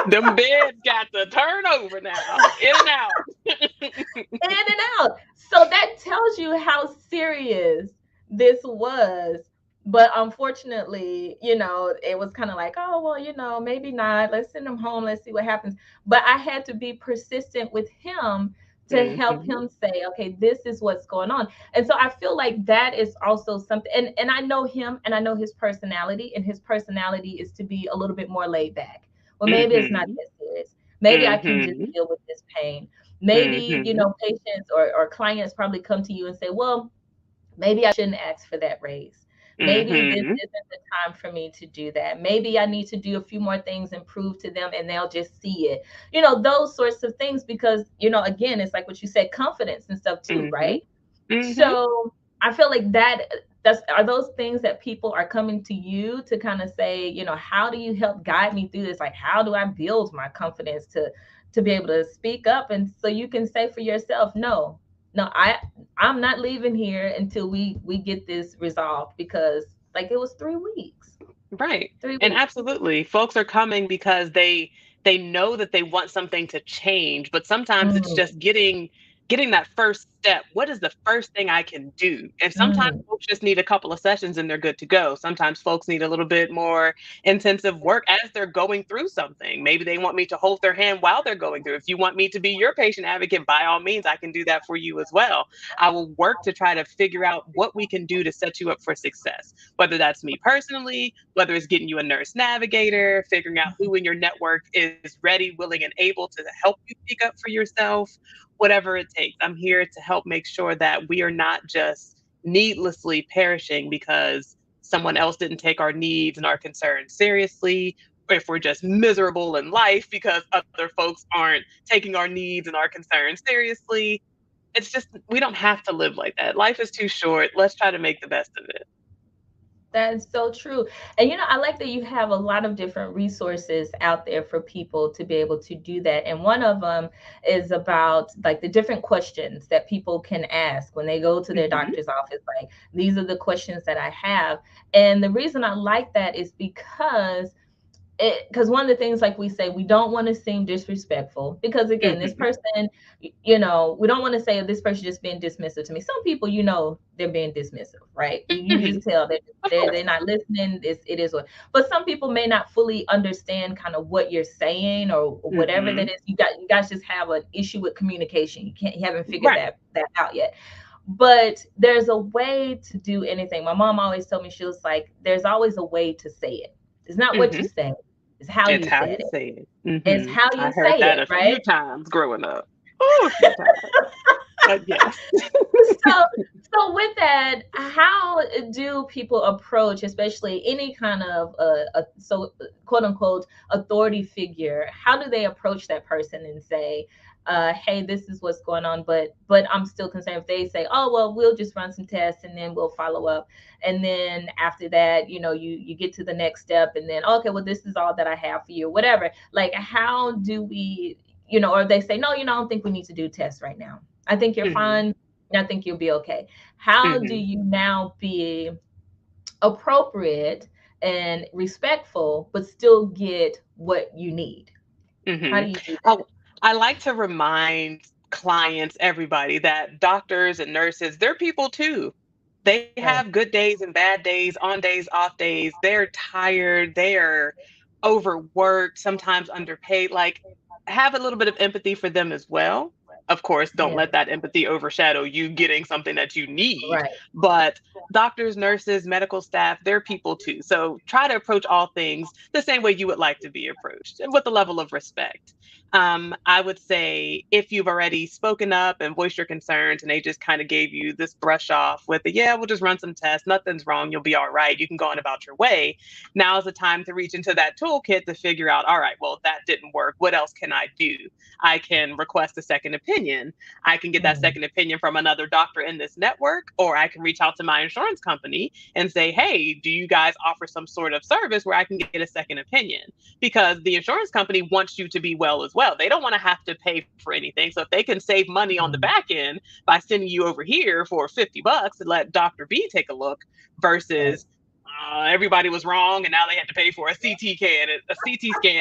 Speaker 2: Them beds got to turn over now. In and out.
Speaker 1: In and out. So that tells you how serious this was But unfortunately, it was kind of like, oh, well, maybe not. Let's send him home. Let's see what happens. But I had to be persistent with him to help
Speaker 2: Mm-hmm.
Speaker 1: him say, okay, this is what's going on. And so I feel like that is also something. And I know him and I know his personality, and his personality is to be a little bit more laid back. Well, maybe it's not
Speaker 2: Mm-hmm.
Speaker 1: that serious. Maybe I can just
Speaker 2: Mm-hmm.
Speaker 1: deal with this pain. Maybe,
Speaker 2: Mm-hmm.
Speaker 1: patients or clients probably come to you and say, well, maybe I shouldn't ask for that raise. Maybe this
Speaker 2: Mm-hmm.
Speaker 1: isn't the time for me to do that. Maybe I need to do a few more things and prove to them, and they'll just see it. Those sorts of things, because, again, it's like what you said, confidence and stuff too,
Speaker 2: Mm-hmm.
Speaker 1: right?
Speaker 2: Mm-hmm.
Speaker 1: So I feel like that's are those things that people are coming to you to kind of say, how do you help guide me through this? Like, how do I build my confidence to be able to speak up, and so you can say for yourself, no, no, I'm not leaving here until we get this resolved, because like it was 3 weeks.
Speaker 2: Right.
Speaker 1: Three
Speaker 2: And
Speaker 1: weeks.
Speaker 2: absolutely, folks are coming because they know that they want something to change, but sometimes it's
Speaker 1: Mm,
Speaker 2: just getting that first step. What is the first thing I can do? And sometimes
Speaker 1: mm,
Speaker 2: folks just need a couple of sessions and they're good to go. Sometimes folks need a little bit more intensive work as they're going through something. Maybe they want me to hold their hand while they're going through. If you want me to be your patient advocate, by all means, I can do that for you as well. I will work to try to figure out what we can do to set you up for success, whether that's me personally, whether it's getting you a nurse navigator, figuring out who in your network is ready, willing, and able to help you speak up for yourself, whatever it takes. I'm here to help make sure that we are not just needlessly perishing because someone else didn't take our needs and our concerns seriously, or if we're just miserable in life because other folks aren't taking our needs and our concerns seriously. It's just, we don't have to live like that. Life is too short. Let's try to make the best of it.
Speaker 1: that is so true. And I like that you have a lot of different resources out there for people to be able to do that. And one of them is about like the different questions that people can ask when they go to their
Speaker 2: Hmm.
Speaker 1: doctor's office. Like, these are the questions that I have. And the reason I like that is because one of the things, like we say, we don't want to seem disrespectful, because again, this
Speaker 2: Hmm.
Speaker 1: person, we don't want to say, this person just being dismissive to me. Some people, they're being dismissive, right? You
Speaker 2: Hmm.
Speaker 1: just tell that
Speaker 2: Of
Speaker 1: they're
Speaker 2: course.
Speaker 1: not listening. It is what. But some people may not fully understand kind of what you're saying, or whatever that
Speaker 2: Hmm.
Speaker 1: is. You guys just have an issue with communication. You haven't figured
Speaker 2: Right.
Speaker 1: that out yet. But there's a way to do anything. My mom always told me, she was like, there's always a way to say it. It's not what you
Speaker 2: Hmm.
Speaker 1: say, it's how
Speaker 2: It's
Speaker 1: you
Speaker 2: how
Speaker 1: said
Speaker 2: you
Speaker 1: it.
Speaker 2: say it.
Speaker 1: It's how
Speaker 2: I
Speaker 1: you
Speaker 2: heard
Speaker 1: say
Speaker 2: that
Speaker 1: it,
Speaker 2: a
Speaker 1: right?
Speaker 2: few times growing up. Oh, a few times. But yes.
Speaker 1: So, with that, how do people approach, especially any kind of quote unquote authority figure? How do they approach that person and say, "Hey, this is what's going on," but I'm still concerned. If they say, "Oh, well, we'll just run some tests and then we'll follow up," and then after that, you get to the next step, and then, okay, well, this is all that I have for you, whatever. Like, how do we, or they say, "No, I don't think we need to do tests right now. I think you're
Speaker 2: Hmm.
Speaker 1: fine. I think you'll be okay." How do
Speaker 2: Hmm.
Speaker 1: you now be appropriate and respectful, but still get what you need? How
Speaker 2: Hmm.
Speaker 1: do you do
Speaker 2: I,
Speaker 1: that?
Speaker 2: I like to remind clients, everybody, that doctors and nurses, they're people too. They
Speaker 1: Right.
Speaker 2: have good days and bad days, on days, off days. They're tired. They are overworked, sometimes underpaid. Like, have a little bit of empathy for them as well. Of course, don't
Speaker 1: Yeah.
Speaker 2: let that empathy overshadow you getting something that you need.
Speaker 1: Right.
Speaker 2: But doctors, nurses, medical staff, they're people too. So try to approach all things the same way you would like to be approached, and with a level of respect. I would say if you've already spoken up and voiced your concerns and they just kind of gave you this brush off with the, yeah, we'll just run some tests, nothing's wrong, you'll be all right, you can go on about your way. Now is the time to reach into that toolkit to figure out, all right, well, that didn't work. What else can I do? I can request a second opinion. I can get that
Speaker 1: Mm,
Speaker 2: second opinion from another doctor in this network, or I can reach out to my insurance company and say, hey, do you guys offer some sort of service where I can get a second opinion? Because the insurance company wants you to be well as well. They don't want to have to pay for anything. So if they can save money on the
Speaker 1: mm,
Speaker 2: back end by sending you over here for $50 and let Dr. B take a look
Speaker 1: right.
Speaker 2: versus everybody was wrong and now they had to pay for a CT scan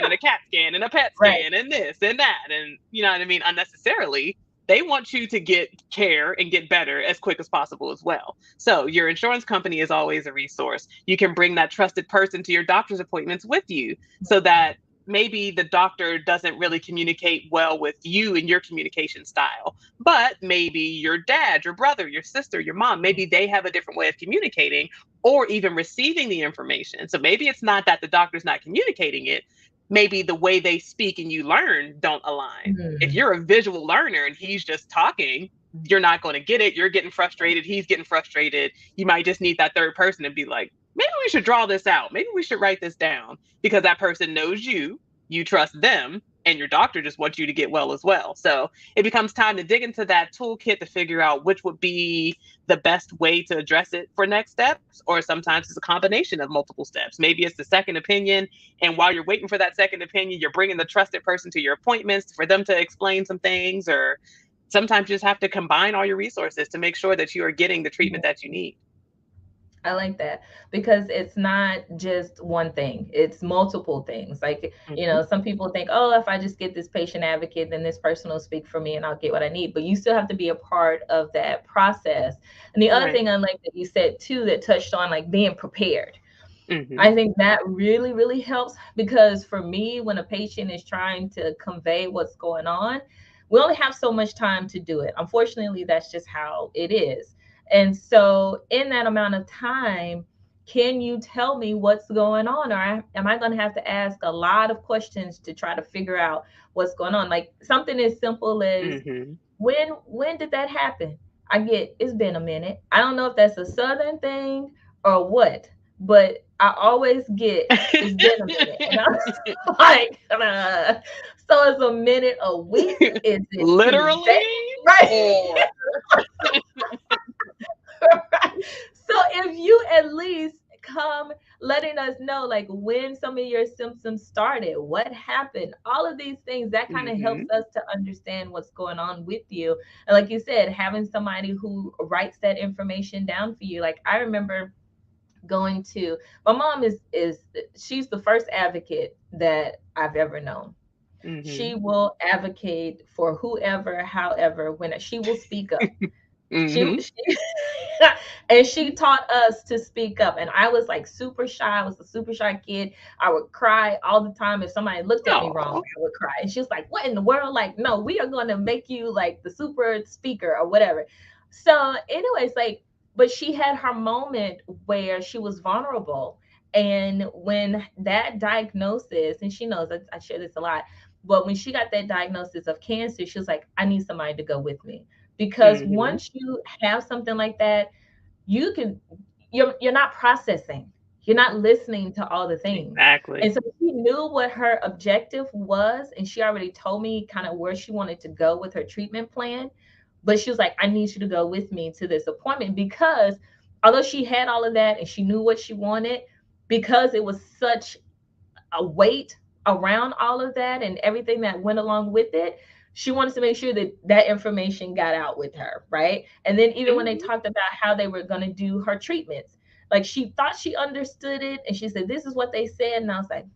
Speaker 2: and a CAT scan and a PET
Speaker 1: Right.
Speaker 2: scan and this and that, and you know what I mean, unnecessarily. they want you to get care and get better as quick as possible as well. So your insurance company is always a resource. You can bring that trusted person to your doctor's appointments with you so that maybe the doctor doesn't really communicate well with you and your communication style, but maybe your dad, your brother, your sister, your mom, maybe they have a different way of communicating or even receiving the information. So maybe it's not that the doctor's not communicating it, maybe the way they speak and you learn don't align. If
Speaker 1: Mm.
Speaker 2: you're a visual learner and he's just talking, you're not going to get it. You're getting frustrated. He's getting frustrated. You might just need that third person to be like, maybe we should draw this out. Maybe we should write this down because that person knows you trust them, and your doctor just wants you to get well as well. So it becomes time to dig into that toolkit to figure out which would be the best way to address it for next steps. Or sometimes it's a combination of multiple steps. Maybe it's the second opinion. And while you're waiting for that second opinion, you're bringing the trusted person to your appointments for them to explain some things. Or sometimes you just have to combine all your resources to make sure that you are getting the treatment that you need.
Speaker 1: I like that because it's not just one thing, it's multiple things. Like,
Speaker 2: Mhm.
Speaker 1: some people think, oh, if I just get this patient advocate, then this person will speak for me and I'll get what I need. But you still have to be a part of that process. And the other
Speaker 2: Right.
Speaker 1: thing I like that you said too, that touched on like being prepared.
Speaker 2: Hmm.
Speaker 1: I think that really, really helps because for me, when a patient is trying to convey what's going on, we only have so much time to do it. Unfortunately, that's just how it is. And so, in that amount of time, can you tell me what's going on? Or am I going to have to ask a lot of questions to try to figure out what's going on? Like something as simple as
Speaker 2: Hmm.
Speaker 1: when did that happen? I get it's been a minute. I don't know if that's a southern thing or what, but I always get it's been a minute. And I'm like, so is a minute a week? Is it 2 days?
Speaker 2: Literally,
Speaker 1: Right.
Speaker 2: or
Speaker 1: Right. So if you at least come letting us know like when some of your symptoms started, what happened, all of these things that kind of helps
Speaker 2: hmm
Speaker 1: us to understand what's going on with you. And like you said, having somebody who writes that information down for you. Like I remember going to my mom is she's the first advocate that I've ever known. She
Speaker 2: hmm
Speaker 1: will advocate for whoever, however, when she will speak up.
Speaker 2: hmm
Speaker 1: She and she taught us to speak up. And I was like super shy. I was a super shy kid. I would cry all the time. If somebody looked at me wrong,
Speaker 2: Oh.
Speaker 1: I would cry. And she was like, what in the world? Like, no, we are going to make you like the super speaker or whatever. So, anyways, like, but she had her moment where she was vulnerable. And when that diagnosis, and she knows I share this a lot, but when she got that diagnosis of cancer, she was like, I need somebody to go with me because
Speaker 2: Hmm.
Speaker 1: once you have something like that, you can you're not processing, you're not listening to all the things.
Speaker 2: Exactly.
Speaker 1: And so she knew what her objective was, and she already told me kind of where she wanted to go with her treatment plan. But she was like, I need you to go with me to this appointment because although she had all of that and she knew what she wanted, because it was such a weight around all of that and everything that went along with it, she wanted to make sure that that information got out with her, right? And then even when they
Speaker 2: Hmm.
Speaker 1: talked about how they were going to do her treatments, like she thought she understood it and she said this is what they said, and I was like,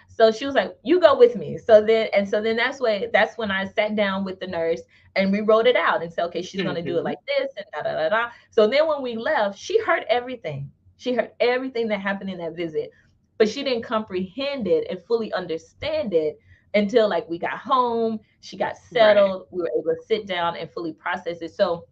Speaker 1: so she was like, you go with me. So then that's when I sat down with the nurse and we wrote it out and said, okay, she's gonna do it
Speaker 2: Hmm.
Speaker 1: like this and da da da da. So then when we left, she heard everything. She heard everything that happened in that visit, but she didn't comprehend it and fully understand it until like we got home, she got
Speaker 2: Right.
Speaker 1: settled, we were able to sit down and fully process it. So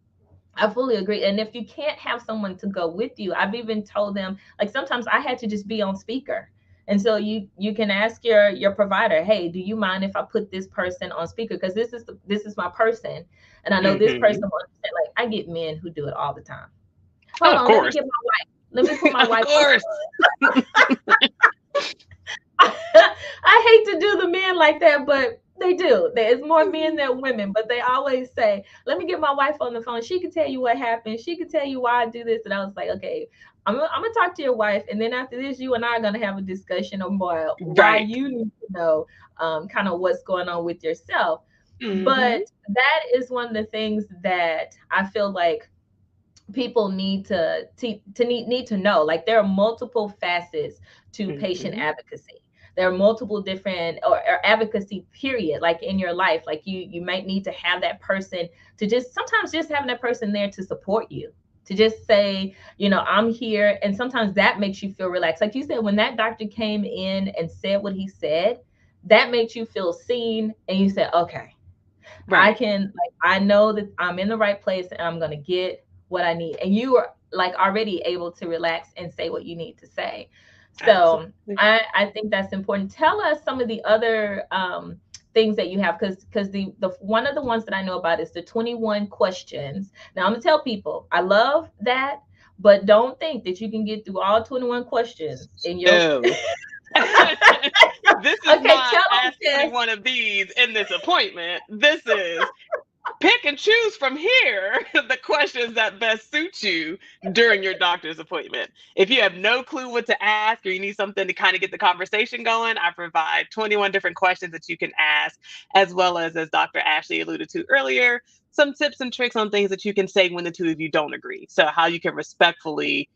Speaker 1: I fully agree. And if you can't have someone to go with you, I've even told them like sometimes I had to just be on speaker. And so you can ask your provider, hey, do you mind if I put this person on speaker? Because this is my person, and I know this person
Speaker 2: Hmm.
Speaker 1: will understand. Like I get men who do it all the time. Hold
Speaker 2: Oh, of
Speaker 1: on, let me
Speaker 2: course.
Speaker 1: get my wife. Let me put my
Speaker 2: Of
Speaker 1: wife on the
Speaker 2: course.
Speaker 1: I hate to do the men like that, but they do. There's more men than women, but they always say, "Let me get my wife on the phone. She can tell you what happened. She can tell you why I do this." And I was like, "Okay, I'm gonna talk to your wife, and then after this, you and I are gonna have a discussion about why
Speaker 2: Right.
Speaker 1: you need to know, kind of what's going on with yourself."
Speaker 2: Hmm.
Speaker 1: But that is one of the things that I feel like people need to know. Like there are multiple facets to patient
Speaker 2: Hmm.
Speaker 1: advocacy. there are multiple different or advocacy period, like in your life. Like you might need to have that person to just sometimes just having that person there to support you, to just say, I'm here. And sometimes that makes you feel relaxed. Like you said, when that doctor came in and said what he said, that makes you feel seen. And you said, okay, I
Speaker 2: Right.
Speaker 1: can, like, I know that I'm in the right place and I'm going to get what I need. And you are like already able to relax and say what you need to say. So
Speaker 2: Absolutely.
Speaker 1: I think that's important. Tell us some of the other things that you have, because the one of the ones that I know about is the 21 questions. Now I'm gonna tell people I love that, but don't think that you can get through all 21 questions in your
Speaker 2: No. This is
Speaker 1: okay,
Speaker 2: not
Speaker 1: tell them,
Speaker 2: ask
Speaker 1: Jess.
Speaker 2: 21 of these in this appointment. This is pick and choose from here the questions that best suit you during your doctor's appointment. If you have no clue what to ask or you need something to kind of get the conversation going, I provide 21 different questions that you can ask, as well as Dr. Ashley alluded to earlier, some tips and tricks on things that you can say when the two of you don't agree. So, how you can respectfully,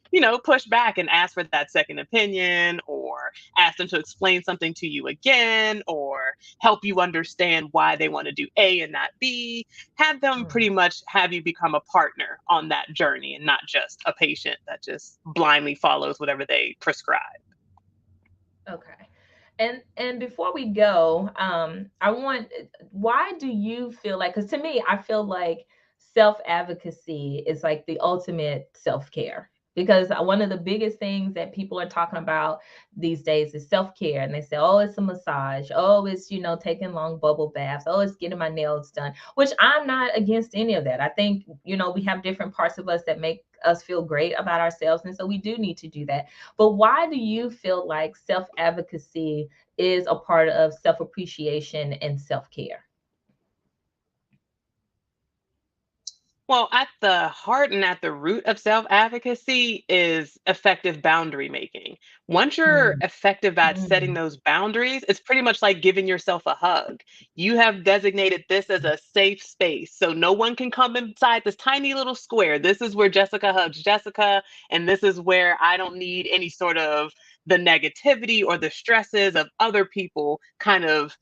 Speaker 2: push back and ask for that second opinion, or ask them to explain something to you again, or help you understand why they want to do A and not B. Have them
Speaker 1: Mm,
Speaker 2: pretty much have you become a partner on that journey and not just a patient that just blindly follows whatever they prescribe.
Speaker 1: okay. And before we go, I want, why do you feel like, because to me, I feel like self advocacy is like the ultimate self care. Because one of the biggest things that people are talking about these days is self care. And they say, oh, it's a massage. Oh, it's, taking long bubble baths. Oh, it's getting my nails done, which I'm not against any of that. I think, we have different parts of us that make us feel great about ourselves. And so we do need to do that. But why do you feel like self advocacy is a part of self appreciation and self care?
Speaker 2: Well, at the heart and at the root of self advocacy is effective boundary making. Once you're
Speaker 1: Mm,
Speaker 2: effective at setting
Speaker 1: mm,
Speaker 2: those boundaries, it's pretty much like giving yourself a hug. You have designated this as a safe space. So no one can come inside this tiny little square. This is where Jessica hugs Jessica. And this is where I don't need any sort of the negativity or the stresses of other people kind of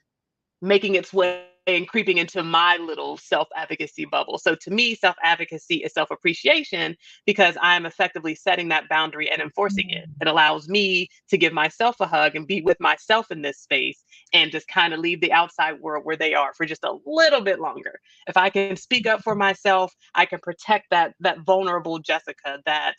Speaker 2: making its way and creeping into my little self advocacy bubble. So to me, self advocacy is self appreciation because I'm effectively setting that boundary and enforcing it.
Speaker 1: mm,
Speaker 2: It allows me to give myself a hug and be with myself in this space and just kind of leave the outside world where they are for just a little bit longer. If I can speak up for myself, I can protect that vulnerable Jessica, that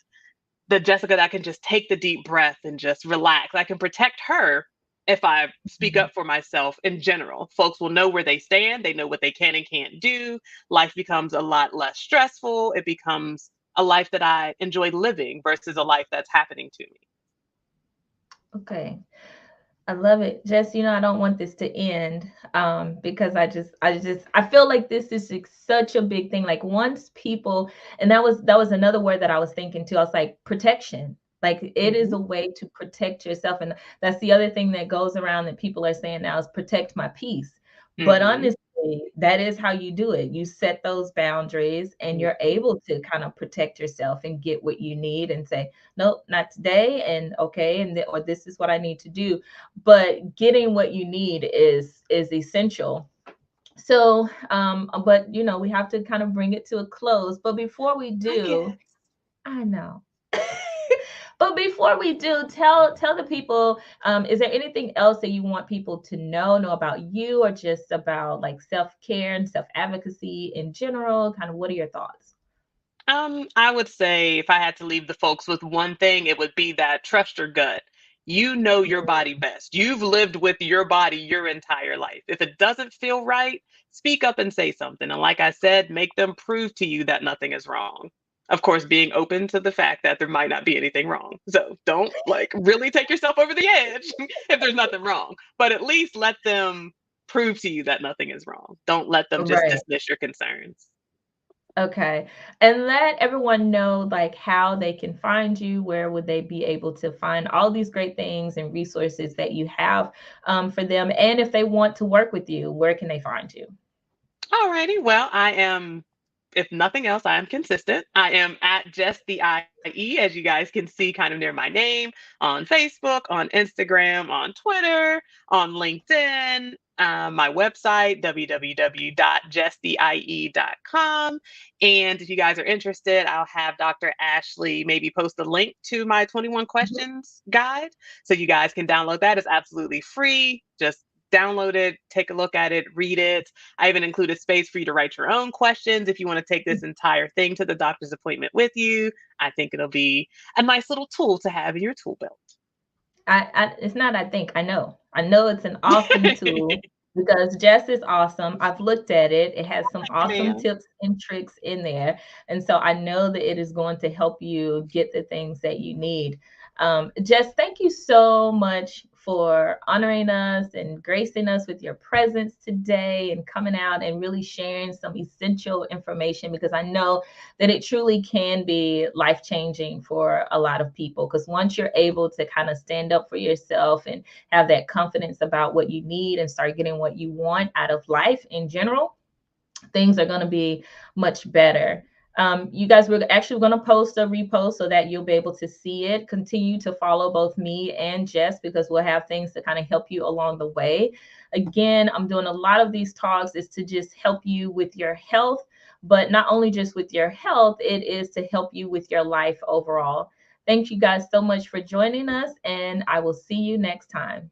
Speaker 2: the Jessica that can just take the deep breath and just relax. I can protect her if I speak
Speaker 1: mm.
Speaker 2: up for myself in general. Folks will know where they stand, they know what they can and can't do. Life becomes a lot less stressful. It becomes a life that I enjoy living versus a life that's happening to me.
Speaker 1: Okay. I love it. Jess, I don't want this to end because I feel like this is like such a big thing. Like once people, and that was another word that I was thinking too. I was like protection. Like it is
Speaker 2: Mhm.
Speaker 1: a way to protect yourself. And that's the other thing that goes around that people are saying now is protect my peace. But
Speaker 2: Mhm.
Speaker 1: honestly, that is how you do it. You set those boundaries and you're
Speaker 2: Mhm.
Speaker 1: able to kind of protect yourself and get what you need and say, nope, not today. And okay, or this is what I need to do, but getting what you need is essential. So but we have to kind of bring it to a close, but before we
Speaker 2: I
Speaker 1: do,
Speaker 2: guess.
Speaker 1: I know. But before we do, tell the people, is there anything else that you want people to know about you, or just about like self-care and self-advocacy in general? Kind of what are your thoughts?
Speaker 2: I would say if I had to leave the folks with one thing, it would be that trust your gut. You know your body best. You've lived with your body your entire life. If it doesn't feel right, speak up and say something. And like I said, make them prove to you that nothing is wrong. Of course, being open to the fact that there might not be anything wrong. So don't like really take yourself over the edge if there's nothing wrong, but at least let them prove to you that nothing is wrong. Don't let them just
Speaker 1: Right.
Speaker 2: dismiss your concerns.
Speaker 1: Okay. And let everyone know like how they can find you. Where would they be able to find all these great things and resources that you have for them? And if they want to work with you, where can they find you?
Speaker 2: Alrighty. Well, I am if nothing else, I am consistent. I am at just the IE, as you guys can see kind of near my name, on Facebook, on Instagram, on Twitter, on LinkedIn, my website, www.justthie.com. And if you guys are interested, I'll have Dr. Ashley maybe post a link to my 21 questions guide. So you guys can download that. It's absolutely free. Just download it, take a look at it, read it. I even included space for you to write your own questions if you want to take this entire thing to the doctor's appointment with you. I think it'll be a nice little tool to have in your tool belt.
Speaker 1: It's not, I think, I know it's an awesome tool because Jess is awesome. I've looked at it. It has some
Speaker 2: Thank you,
Speaker 1: awesome
Speaker 2: ma'am.
Speaker 1: tips and tricks in there. And so I know that it is going to help you get the things that you need. Jess, thank you so much for honoring us and gracing us with your presence today and coming out and really sharing some essential information, because I know that it truly can be life changing for a lot of people. Because once you're able to kind of stand up for yourself and have that confidence about what you need and start getting what you want out of life in general, things are going to be much better. You guys, we're actually going to post a repost so that you'll be able to see it. Continue to follow both me and Jess, because we'll have things to kind of help you along the way. Again, I'm doing a lot of these talks is to just help you with your health, but not only just with your health, it is to help you with your life overall. Thank you guys so much for joining us, and I will see you next time.